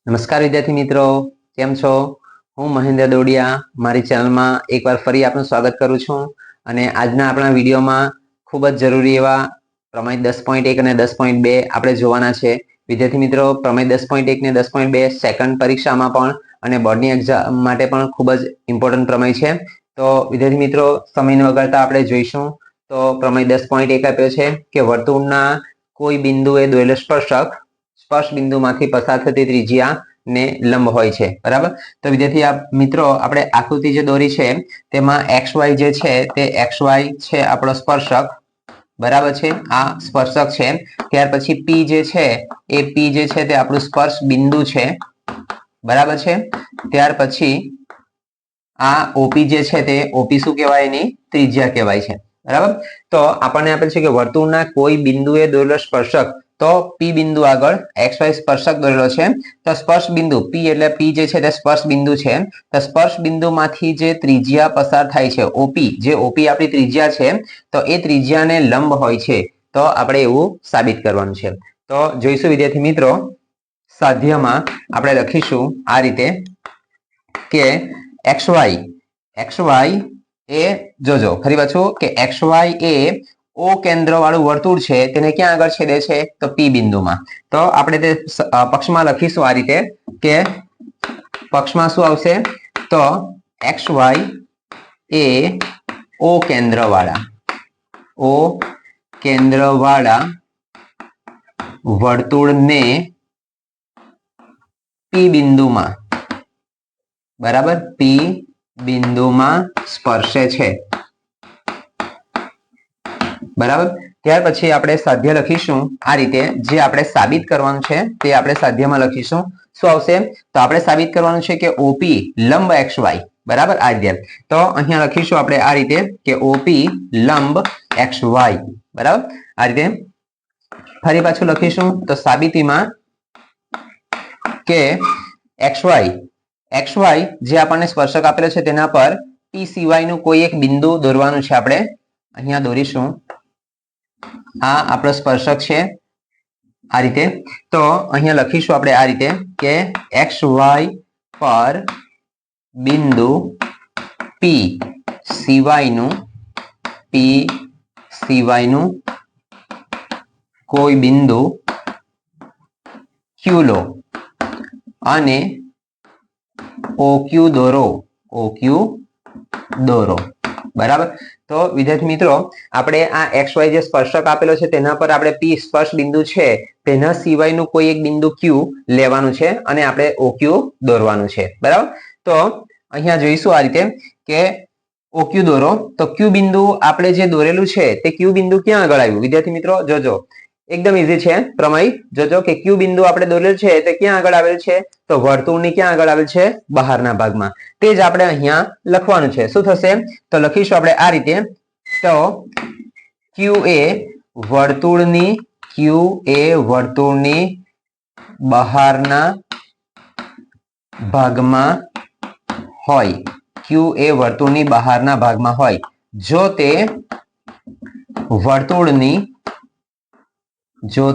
નમસ્કાર વિદ્યાર્થી મિત્રો, કેમ છો? હું મહેન્દ્ર દોડિયા મારી ચેનલમાં એકવાર ફરી આપનું સ્વાગત કરું છું. અને આજના આપણા વિડીયોમાં ખૂબ જ જરૂરી એવા પ્રમેય 10.1 અને 10.2 આપણે જોવાના છે. વિદ્યાર્થી મિત્રો, પ્રમેય 10.1 ને 10.2 સેકન્ડ પરીક્ષામાં પણ અને બોર્ડની એક્ઝામ માટે પણ ખૂબ જ ઇમ્પોર્ટન્ટ પ્રમેય છે. તો વિદ્યાર્થી મિત્રો, સમય ન બગાડતા આપણે જોઈશું. તો પ્રમેય 10.1 આપ્યો છે કે વર્તુળના કોઈ બિંદુએ દોરેલો સ્પર્શ બિંદુમાંથી પસાર થતી ત્રિજ્યા ને લંબ હોય છે. બરાબર. તો વિદ્યાર્થી મિત્રો, આપણે આકૃતિ જે દોરી છે તેમાં XY જે છે તે XY છે આપણો સ્પર્શક. બરાબર છે, આ સ્પર્શક છે. ત્યાર પછી P જે છે એ P જે છે તે આપણું સ્પર્શ બિંદુ છે. બરાબર છે. ત્યાર પછી આ OP જે છે તે OP શું કહેવાય? એની ત્રિજ્યા કહેવાય છે. બરાબર. તો આપણને આપેલ છે કે વર્તુળના કોઈ બિંદુએ દોરેલો સ્પર્શક, તો P બિંદુ આગળ XY સ્પર્શક દોરેલો છે. તો સ્પર્શ બિંદુ P એટલે P જે છે તે સ્પર્શ બિંદુ છે. તો સ્પર્શ બિંદુમાંથી જે ત્રિજ્યા પસાર થાય છે OP, જે OP આપણી ત્રિજ્યા છે, તો એ ત્રિજ્યાને લંબ હોય છે. તો આપણે એવું સાબિત કરવાનું છે. તો જોઈશું વિદ્યાર્થી મિત્રો, સાધ્યમાં આપણે લખીશું આ રીતે કે XY એ જોજો ફરી પાછું કે XY એ O કેન્દ્ર વાળું વર્તુળ છે, તેને ક્યાં આગળ છેદે છે? તો P બિંદુમાં. તો આપણે તે પક્ષમાં લખીશું આ રીતે કે પક્ષમાં શું આવશે? તો XY એ O કેન્દ્રવાળા વર્તુળને P બિંદુમાં, બરાબર, P બિંદુમાં સ્પર્શે છે. બરાબર. ત્યાર પછી આપણે સાધ્ય લખીશું આ રીતે. જે આપણે સાબિત કરવાનું છે તે આપણે સાધ્યમાં લખીશું. શું આવશે? તો આપણે સાબિત કરવાનું છે કે OP લંબ XY. બરાબર. આ રીતે તો અહીંયા લખીશું આપણે આ રીતે કે OP લંબ XY. બરાબર. આ રીતે ફરી પાછું લખીશું તો સાબિતીમાં કે XY જે આપણને સ્પર્શક આપેલો છે તેના પર P સિવાયનું કોઈ એક બિંદુ દોરવાનું છે. આપણે અહીંયા દોરીશું. આ આપણો સ્પર્શક છે આ રીતે. તો અહીંયા લખીશું આપણે આ રીતે કે XY પર બિંદુ P સિવાયનું કોઈ બિંદુ Q લો અને OQ દોરો. બરાબર. તો વિદ્યાર્થી મિત્રો, આપણે આ XY જે સ્પર્શક આપેલો છે તેના પર આપણે P સ્પર્શ બિંદુ છે તેના સિવાયનું કોઈ એક બિંદુ Q લેવાનું છે અને આપણે OQ દોરવાનું છે. બરાબર. તો અહીંયા જોઈશું આ રીતે કે OQ દોરો. તો Q બિંદુ આપણે જે દોરેલું છે તે Q બિંદુ ક્યાં આગળ આવ્યું? વિદ્યાર્થી મિત્રો જોજો, એકદમ ઈઝી છે પ્રમેય. જોજો કે Q બિંદુ આપણે દોરેલું છે તે ક્યાં આગળ આવેલ છે? તો વર્તુળની ક્યાં આગળ આવેલ છે? બહારના ભાગમાં. તે જ આપણે અહીંયા લખવાનું છે. શું થશે? તો લખીશું આપણે આ રીતે. તો Q એ વર્તુળની બહારના ભાગમાં હોય. Q એ વર્તુળની બહારના ભાગમાં હોય. જો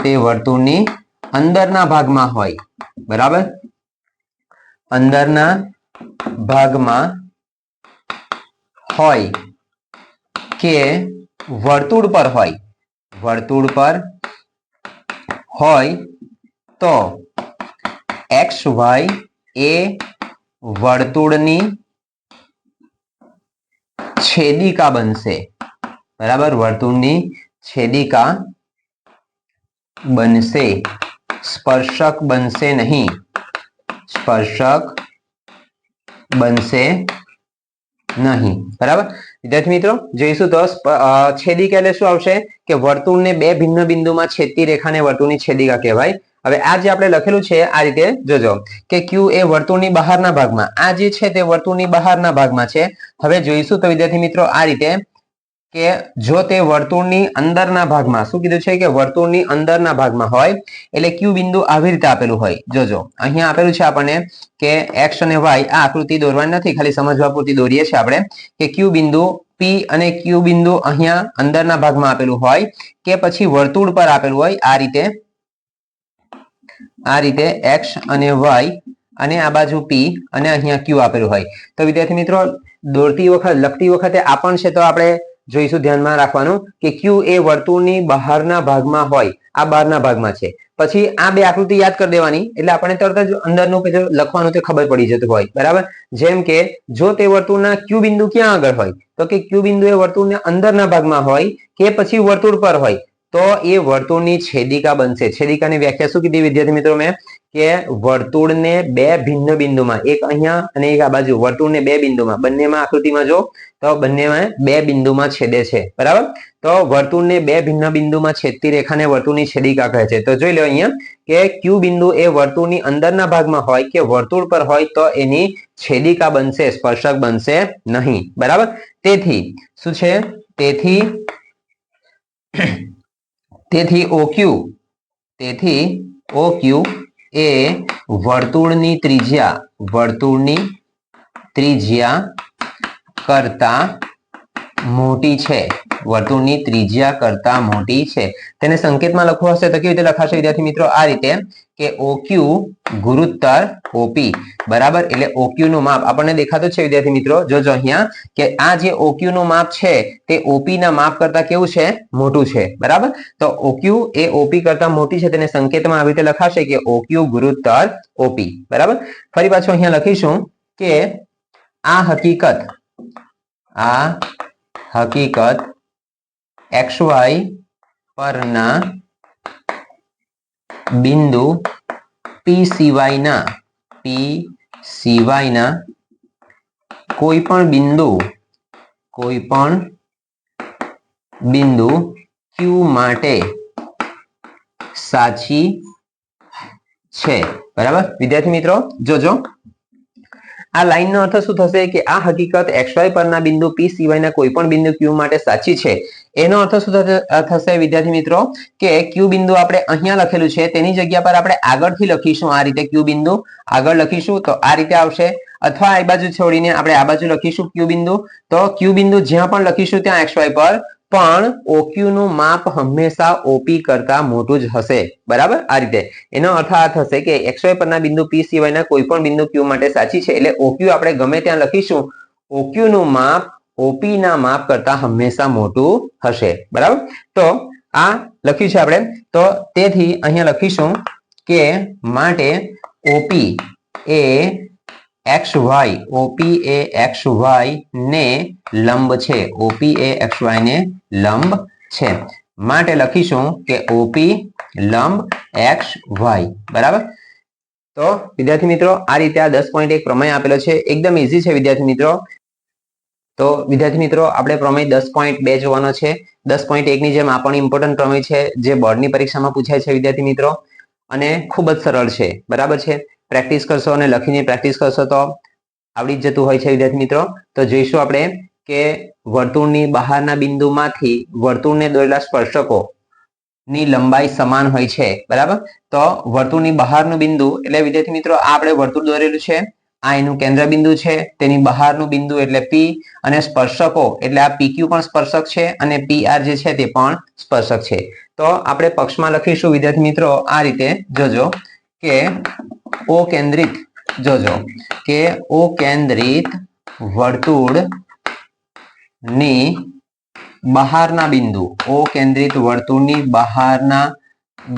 તે વર્તુળની અંદરના ભાગમાં હોય. બરાબર. અંદરના ભાગમાં હોય કે વર્તુળ પર હોય તો XY એ વર્તુળની છેદિકા બનશે. બરાબર. વર્તુળની છેદિકા બનશે, સ્પર્શક બનશે નહીં. બરાબર. વિદ્યાર્થી મિત્રો જોઈશું તો છેદિકા એટલે શું આવશે કે વર્તુળને બે ભિન્ન બિંદુમાં છેદતી રેખાને વર્તુળની છેદિકા કહેવાય. હવે આ જે આપણે લખેલું છે આ રીતે જોજો કે Q એ વર્તુળની બહારના ભાગમાં, આ જે છે તે વર્તુળની બહારના ભાગમાં છે. હવે જોઈશું તો વિદ્યાર્થી મિત્રો આ રીતે કે જો તે વર્તુળની અંદરના ભાગમાં, શું કીધું છે કે વર્તુળની અંદરના ભાગમાં હોય એટલે Q બિંદુ આવી રીતે આપેલું હોય. જોજો અહીંયા આપેલું છે આપણને કે X અને Y. આ આકૃતિ દોરવાની નથી, ખાલી સમજવા પૂરતી દોરીએ છીએ આપણે કે Q બિંદુ P અને Q બિંદુ અહીંયા અંદરના ભાગમાં આપેલું હોય કે પછી વર્તુળ પર આપેલું હોય આ રીતે. આ રીતે x અને y અને આ બાજુ p અને અહીંયા q આપેલું હોય તો વિદ્યાર્થી મિત્રો દોરતી વખત લખતી વખતે આ પણ છે તો આપણે જોઈશું ધ્યાનમાં રાખવાનું કે q એ વર્તુળની બહારના ભાગમાં હોય આ બહારના ભાગમાં છે પછી આ બે આકૃતિ યાદ કરી દેવાની એટલે આપણે તરત જ અંદરનું પેલું લખવાનું તે ખબર પડી જતું હોય બરાબર જેમ કે જો તે વર્તુળના q બિંદુ ક્યાં આગળ હોય તો કે q બિંદુ એ વર્તુળના અંદરના ભાગમાં હોય કે પછી વર્તુળ પર હોય તો એ વર્તુળની છેદિકા બનશે છેદિકાની વ્યાખ્યા શું કીધી વિદ્યાર્થી મિત્રો મેં કે વર્તુળને બે ભિન્ન બિંદુમાં એક અહીંયા અને એક આ બાજુ વર્તુળને બે બિંદુમાં બંનેમાં આકૃતિમાં જો તો બંનેમાં બે બિંદુમાં છેદે છે બરાબર તો વર્તુળને બે ભિન્ન બિંદુમાં છેદતી રેખાને વર્તુળની છેદિકા કહે છે તો જોઈ લો અહીંયા કે q બિંદુ એ વર્તુળની અંદરના ભાગમાં હોય કે વર્તુળ પર હોય તો એની છેદિકા બનશે સ્પર્શક બનશે નહીં બરાબર તેથી શું છે તેથી OQ એ વર્તુળની ત્રિજ્યા કરતા મોટી છે વર્તુળની ત્રિજ્યા કરતા મોટી છે તેને સંકેતમાં લખવું હશે તો કેવી રીતે લખાશે વિદ્યાર્થી મિત્રો આ રીતે કે OQ ગુરુત્તર OP બરાબર એટલે OQ નું માપ આપણને દેખાતું છે વિદ્યાર્થી મિત્રો જોજો અહીંયા કે આ જે OQ નું માપ છે તે OP ના માપ કરતા કેવું છે મોટું છે બરાબર તો OQ એ OP કરતા મોટી છે તેને સંકેતમાં આવી રીતે લખાશે કે OQ ગુરુત્તર OP બરાબર ફરી પાછું અહીંયા લખીશું કે આ હકીકત XY પરના બિંદુ P સિવાયના કોઈ પણ બિંદુ Q માટે સાચી છે બરાબર વિદ્યાર્થી મિત્રો જોજો આ લાઈન નો અર્થ શું થશે કે આ હકીકત XY પરના બિંદુ P સિવાયના કોઈ પણ બિંદુ Q માટે સાચી છે એનો અર્થ શું થશે વિદ્યાર્થી મિત્રો કે Q બિંદુ આપણે અહીંયા લખેલું છે તેની જગ્યા પર આપણે આગળથી લખીશું આ રીતે Q બિંદુ આગળ લખીશું તો આ રીતે આવશે અથવા આ બાજુ છોડીને આપણે આ બાજુ લખીશું Q બિંદુ તો Q બિંદુ જ્યાં પણ લખીશું ત્યાં XY પર પણ OQ નું માપ હંમેશા OP કરતા મોટું જ હશે બરાબર આ રીતે એનો અર્થ આ થશે કે XY પરના બિંદુ P સિવાયના કોઈ પણ બિંદુ Q માટે સાચી છે એટલે OQ આપણે ગમે ત્યાં લખીશું OQ નું માપ OP ના માપ કરતા હંમેશા મોટું હશે બરાબર તો આ લખ્યું છે આપણે તો તેથી અહીંયા લખીશું કે માટે OP એ XY ને લંબ છે OP એ XY ને લંબ છે માટે લખીશું કે OP લંબ XY બરાબર તો વિદ્યાર્થી મિત્રો આ રીતે આ 10.1 પ્રમેય આપેલો છે એકદમ ઈઝી છે વિદ્યાર્થી મિત્રો તો વિદ્યાર્થી મિત્રો આપણે પ્રમેય 10.2 જોવાનો છે 10.1 ની જેમ આ પણ ઇમ્પોર્ટન્ટ પ્રમેય છે જે બોર્ડની પરીક્ષામાં પૂછાય છે વિદ્યાર્થી મિત્રો અને ખૂબ જ સરળ છે બરાબર છે પ્રેક્ટિસ કરશો અને લખીને પ્રેક્ટિસ કરશો તો આવડી જ જતું હોય છે વિદ્યાર્થી મિત્રો તો જોઈશું આપણે કે વર્તુળની બહારના બિંદુમાંથી વર્તુળને દોરેલા સ્પર્શકો ની લંબાઈ સમાન હોય છે બરાબર તો વર્તુળની બહારનું બિંદુ એટલે વિદ્યાર્થી મિત્રો આ આપણે વર્તુળ દોરેલું છે આ એનું કેન્દ્ર બિંદુ છે તેની બહારનું બિંદુ એટલે P અને સ્પર્શકો એટલે આ PQ પણ સ્પર્શક છે અને PR જે છે તે પણ સ્પર્શક છે તો આપણે પક્ષમાં લખીશું વિદ્યાર્થી મિત્રો આ રીતે જોજો કે O કેન્દ્રિત વર્તુળની બહારના બિંદુ O કેન્દ્રિત વર્તુળની બહારના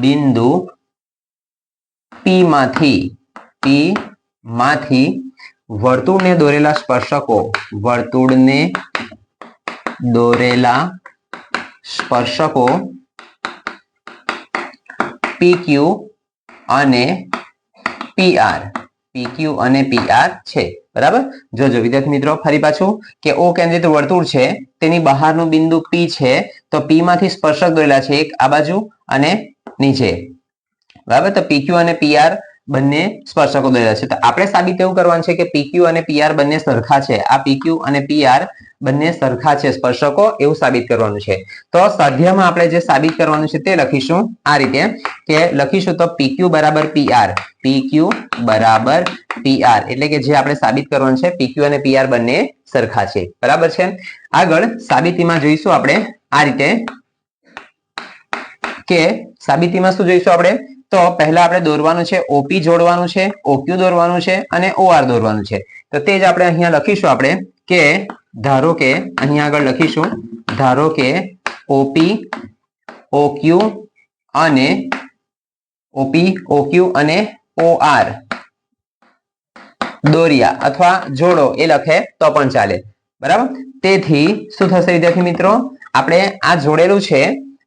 બિંદુ P માંથી વર્તુળને દોરેલા સ્પર્શકો PQ અને PR છે બરાબર જોજો વિદ્યાર્થી મિત્રો ફરી પાછું કે O કેન્દ્રિત વર્તુળ છે તેની બહારનું બિંદુ P છે તો P માંથી સ્પર્શક દોરેલા છે એક આ બાજુ અને નીચે બરાબર તો PQ અને PR બંને સ્પર્શકો દોરેલા છે તો આપણે સાબિત એવું કરવાનું છે કે PQ અને PR બંને સરખા છે આ PQ અને PR બંને સરખા છે સ્પર્શકો એવું સાબિત કરવાનું છે તો સ્વાધ્યાયમાં આપણે જે સાબિત કરવાનું છે તે લખીશું આ રીતે કે લખીશું તો PQ બરાબર PR એટલે કે જે આપણે સાબિત કરવાનું છે PQ અને PR બંને સરખા છે બરાબર છે આગળ સાબિતીમાં જોઈશું આપણે આ રીતે કે સાબિતીમાં શું જોઈશું આપણે તો પહેલા આપણે દોરવાનું છે ઓપી જોડવાનું છે, ઓક્યુ દોરવાનું છે અને ઓઆર દોરવાનું છે. તો તે જ આપણે અહીંયા લખીશું આપણે કે ધારો કે અહીંયા આગળ લખીશું ધારો કે ઓપી ઓક્યુ અને ઓપી ઓક્યુ અને ઓઆર દોર્યા અથવા જોડો એ લખે તો પણ ચાલે, બરાબર. તેથી શું થશે વિદ્યાર્થી મિત્રો, આપણે આ જોડેલું છે,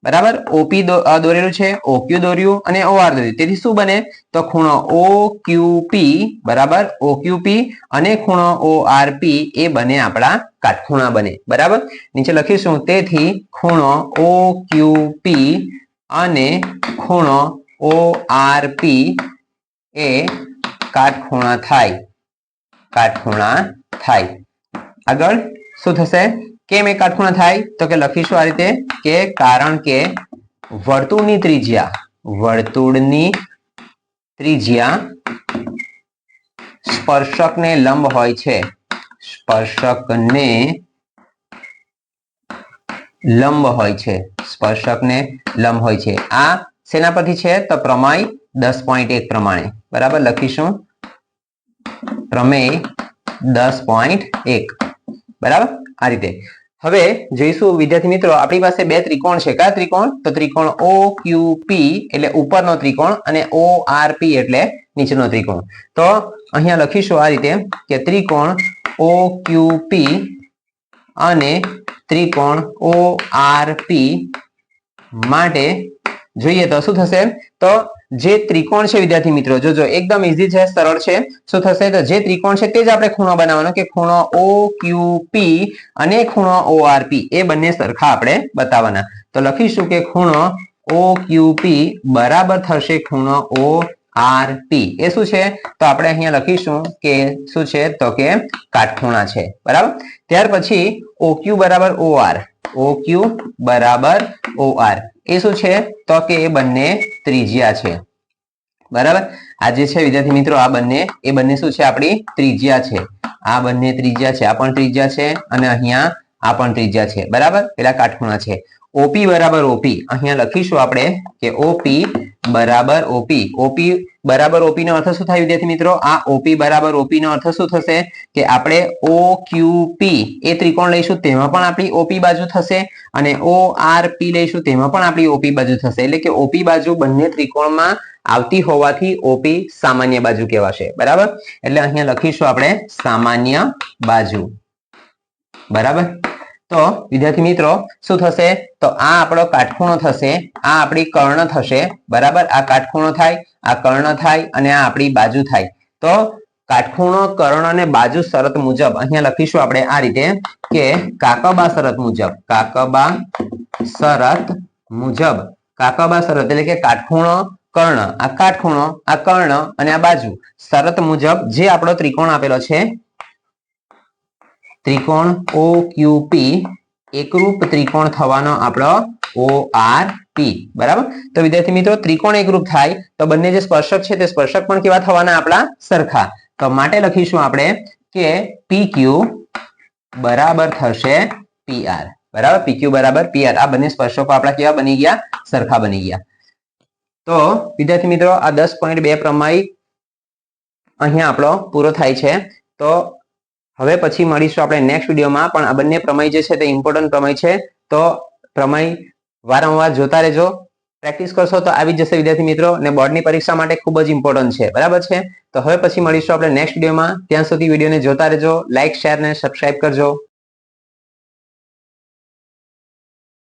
બરાબર. ઓપી દોરેલું છે, ઓક્યુ દોર્યું અને ઓઆર દોર્યું. તેથી શું બને તો ખૂણો ઓક્યુપી બરાબર ઓક્યુપી અને ખૂણો ઓઆરપી એ બને આપણા કાટખૂણા બને, બરાબર. નીચે લખીશું તેથી ખૂણો ઓક્યુપી અને ખૂણો ઓઆરપી એ કાટખૂણા થાય, કાટખૂણા થાય. આગળ શું થશે, કેમ એ કાટખૂણા થાય તો કે લખીશું આ રીતે કે કારણ કે વર્તુળની ત્રિજ્યા સ્પર્શકને લંબ હોય છે, સ્પર્શકને લંબ હોય છે, સ્પર્શકને લંબ હોય છે. આ શેના પરથી છે તો પ્રમેય 10.1 પ્રમાણે, બરાબર. લખીશું પ્રમેય 10.1 બરાબર આ રીતે. હવે જોઈશું વિદ્યાર્થી મિત્રો, આપણી પાસે બે ત્રિકોણ છે. કયા ત્રિકોણ તો ત્રિકોણ ઓક્યુપી એટલે ઉપરનો ત્રિકોણ અને ઓઆરપી એટલે નીચેનો ત્રિકોણ. તો અહીંયા લખીશું આ રીતે કે ત્રિકોણ ઓક્યુપી અને ત્રિકોણ ઓઆરપી માટે જોઈએ તો શું થશે, તો જે ત્રિકોણ છે વિદ્યાર્થી મિત્રો જોજો એકદમ ઈઝી છે, સરળ છે. શું થશે તો જે ત્રિકોણ છે તે જ આપણે ખૂણો બનાવવાનો કે ખૂણો ઓક્યુપી અને ખૂણો ઓઆરપી એ બંને સરખા આપણે બતાવવાના. તો લખીશું કે ખૂણો ઓક્યુપી બરાબર થશે ખૂણો ઓઆરપી. એ શું છે તો આપણે અહીંયા લખીશું કે શું છે તો કે કાટખૂણા છે, બરાબર. ત્યાર પછી ઓક્યુ બરાબર ઓઆર, ઓક્યુ બરાબર ઓઆર એ શું છે તો કે એ બંને ત્રિજ્યા છે, બરાબર. આ જે છે વિદ્યાર્થી મિત્રો આ બંને એ બંને શું છે આપણી ત્રિજ્યા છે. આ બંને ત્રિજ્યા છે, આ પણ ત્રિજ્યા છે અને અહીંયા આ પણ ત્રિજ્યા છે, બરાબર. પેલા કાટખૂણા છે. ઓપી બરાબર ઓપી અહીંયા લખીશું આપણે કે ઓપી બરાબર ઓપી, ઓપી બરાબર ઓપી નો અર્થ શું થાય વિદ્યાર્થી મિત્રો, આ ઓપી બરાબર ઓપી નો અર્થ શું થશે કે આપણે ઓક્યુપી એ ત્રિકોણ લઈશું તેમાં પણ આપણી ઓપી બાજુ થશે અને ઓઆરપી લઈશું તેમાં પણ આપણી ઓપી બાજુ થશે. એટલે કે ઓપી બાજુ બંને ત્રિકોણમાં આવતી હોવાથી ઓપી સામાન્ય બાજુ કહેવાશે, બરાબર. એટલે અહીંયા લખીશું આપણે સામાન્ય બાજુ, બરાબર. તો વિદ્યાર્થી મિત્રો શું થશે તો આ આપણો કાટખૂણો થશે, આ આપણી કર્ણ થશે, બરાબર. આ કાટખૂણો થાય, આ કર્ણ થાય અને આ આપણી બાજુ થાય. તો કાટખૂણો કર્ણ અને બાજુ શરત મુજબ અહીંયા લખીશું આપણે આ રીતે કે કાકબા શરત મુજબ, કાકબા શરત મુજબ, કાકબા શરત એટલે કે કાટખૂણો કર્ણ, આ કાટખૂણો, આ કર્ણ અને આ બાજુ શરત મુજબ જે આપણો ત્રિકોણ આપેલો છે ત્રિકોણ ઓક્યુપી એકરૂપ ત્રિકોણ થવાનો આપણો ઓઆરપી, બરાબર. તો વિદ્યાર્થી મિત્રો ત્રિકોણ એકરૂપ થાય તો બંને જે સ્પર્શક છે તે સ્પર્શક પણ કેવા થવાના આપણા સરખા. તો માટે લખીશું આપણે કે પીક્યુ બરાબર થશે પીઆર, બરાબર. પીક્યુ બરાબર પીઆર આ બંને સ્પર્શકો આપણા કેવા બની ગયા, સરખા બની ગયા. તો વિદ્યાર્થી મિત્રો આ 10.2 પ્રમેય અહીંયા આપણો પૂરો થાય છે. તો હવે પછી મળીશું આપણે નેક્સ્ટ વિડીયોમાં. પણ આ બંને પ્રમેય જે છે તે ઇમ્પોર્ટન્ટ પ્રમેય છે, તો પ્રમેય વારંવાર જોતા રહેજો, પ્રેક્ટિસ કરશો તો આવી જશે વિદ્યાર્થી મિત્રો, અને બોર્ડની પરીક્ષા માટે ખૂબ જ ઇમ્પોર્ટન્ટ છે, બરાબર છે. તો હવે પછી મળીશું આપણે નેક્સ્ટ વિડીયોમાં. ત્યાં સુધી વિડીયોને જોતા રહેજો, લાઇક શેર અને સબસ્ક્રાઇબ કરજો.